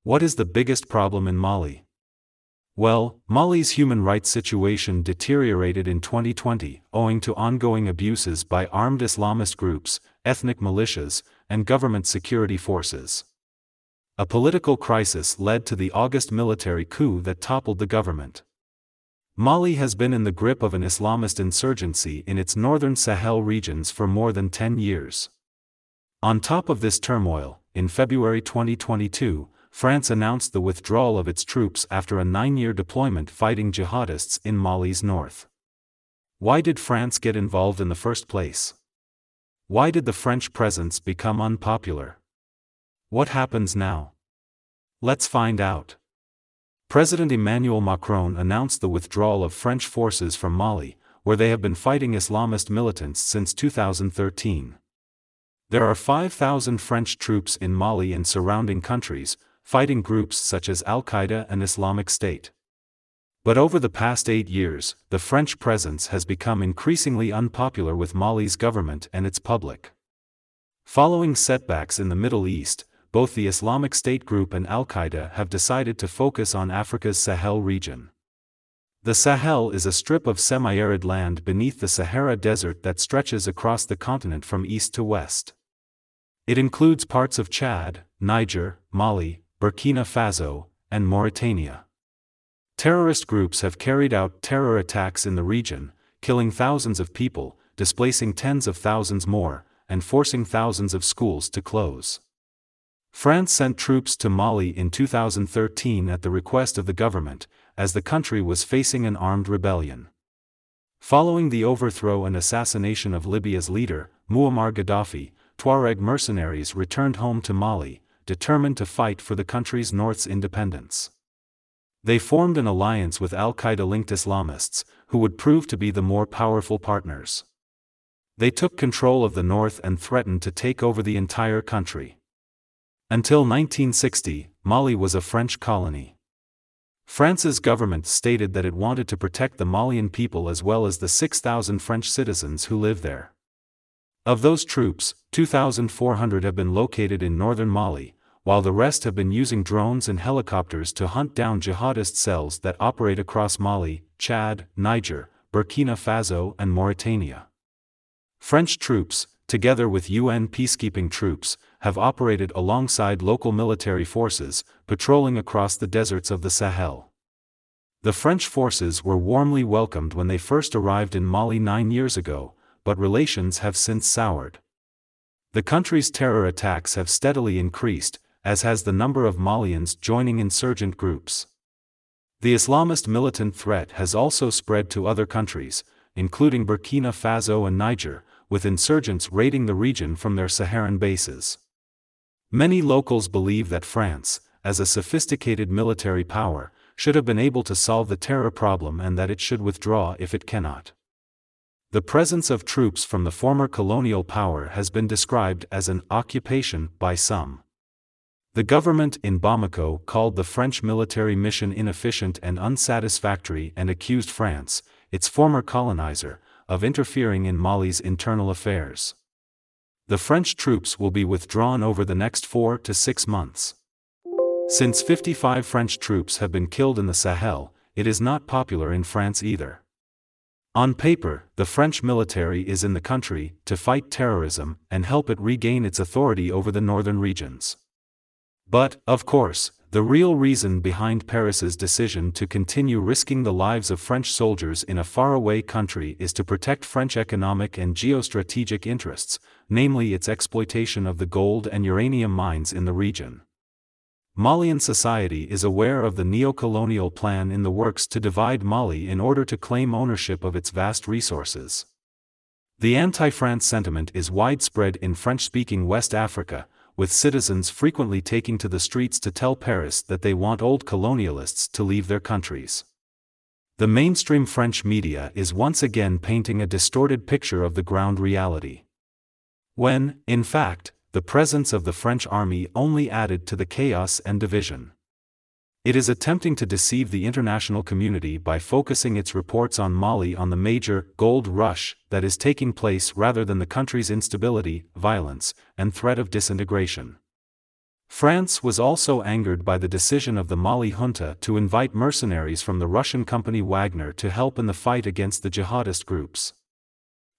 What is the biggest problem in Mali? Well, Mali's human rights situation deteriorated in 2020 owing to ongoing abuses by armed Islamist groups, ethnic militias, and government security forces. A political crisis led to the August military coup that toppled the government. Mali has been in the grip of an Islamist insurgency in its northern Sahel regions for more than 10 years. On top of this turmoil, in February 2022, France announced the withdrawal of its troops after a 9-year deployment fighting jihadists in Mali's north. Why did France get involved in the first place? Why did the French presence become unpopular? What happens now? Let's find out. President Emmanuel Macron announced the withdrawal of French forces from Mali, where they have been fighting Islamist militants since 2013. There are 5,000 French troops in Mali and surrounding countries, fighting groups such as Al-Qaeda and Islamic State. But over the past 8 years, the French presence has become increasingly unpopular with Mali's government and its public. Following setbacks in the Middle East, both the Islamic State group and Al-Qaeda have decided to focus on Africa's Sahel region. The Sahel is a strip of semi-arid land beneath the Sahara Desert that stretches across the continent from east to west. It includes parts of Chad, Niger, Mali, Burkina Faso, and Mauritania. Terrorist groups have carried out terror attacks in the region, killing thousands of people, displacing tens of thousands more, and forcing thousands of schools to close. France sent troops to Mali in 2013 at the request of the government, as the country was facing an armed rebellion. Following the overthrow and assassination of Libya's leader, Muammar Gaddafi, Tuareg mercenaries returned home to Mali, determined to fight for the country's north's independence. They formed an alliance with Al-Qaeda-linked Islamists, who would prove to be the more powerful partners. They took control of the north and threatened to take over the entire country. Until 1960, Mali was a French colony. France's government stated that it wanted to protect the Malian people as well as the 6,000 French citizens who live there. Of those troops, 2,400 have been located in northern Mali, while the rest have been using drones and helicopters to hunt down jihadist cells that operate across Mali, Chad, Niger, Burkina Faso and Mauritania. French troops, together with UN peacekeeping troops, have operated alongside local military forces, patrolling across the deserts of the Sahel. The French forces were warmly welcomed when they first arrived in Mali 9 years ago, but relations have since soured. The country's terror attacks have steadily increased, as has the number of Malians joining insurgent groups. The Islamist militant threat has also spread to other countries, including Burkina Faso and Niger, with insurgents raiding the region from their Saharan bases. Many locals believe that France, as a sophisticated military power, should have been able to solve the terror problem and that it should withdraw if it cannot. The presence of troops from the former colonial power has been described as an occupation by some. The government in Bamako called the French military mission inefficient and unsatisfactory and accused France, its former colonizer, of interfering in Mali's internal affairs. The French troops will be withdrawn over the next 4 to 6 months. Since 55 French troops have been killed in the Sahel, it is not popular in France either. On paper, the French military is in the country to fight terrorism and help it regain its authority over the northern regions. But, of course, the real reason behind Paris's decision to continue risking the lives of French soldiers in a faraway country is to protect French economic and geostrategic interests, namely its exploitation of the gold and uranium mines in the region. Malian society is aware of the neo-colonial plan in the works to divide Mali in order to claim ownership of its vast resources. The anti-France sentiment is widespread in French-speaking West Africa, with citizens frequently taking to the streets to tell Paris that they want old colonialists to leave their countries. The mainstream French media is once again painting a distorted picture of the ground reality. When, in fact, the presence of the French army only added to the chaos and division. It is attempting to deceive the international community by focusing its reports on Mali on the major gold rush that is taking place rather than the country's instability, violence, and threat of disintegration. France was also angered by the decision of the Mali junta to invite mercenaries from the Russian company Wagner to help in the fight against the jihadist groups.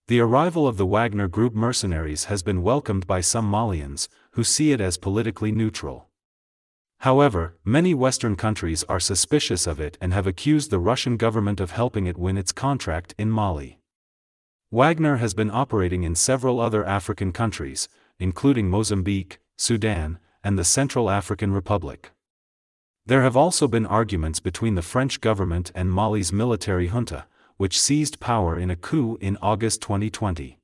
The arrival of the Wagner Group mercenaries has been welcomed by some Malians, who see it as politically neutral. However, many Western countries are suspicious of it and have accused the Russian government of helping it win its contract in Mali. Wagner has been operating in several other African countries, including Mozambique, Sudan, and the Central African Republic. There have also been arguments between the French government and Mali's military junta, which seized power in a coup in August 2020.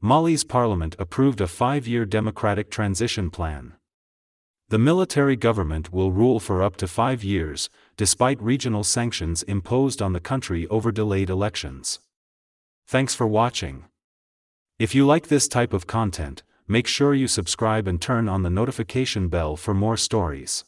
Mali's parliament approved a 5-year democratic transition plan. The military government will rule for up to 5 years, despite regional sanctions imposed on the country over delayed elections. Thanks for watching. If you like this type of content, make sure you subscribe and turn on the notification bell for more stories.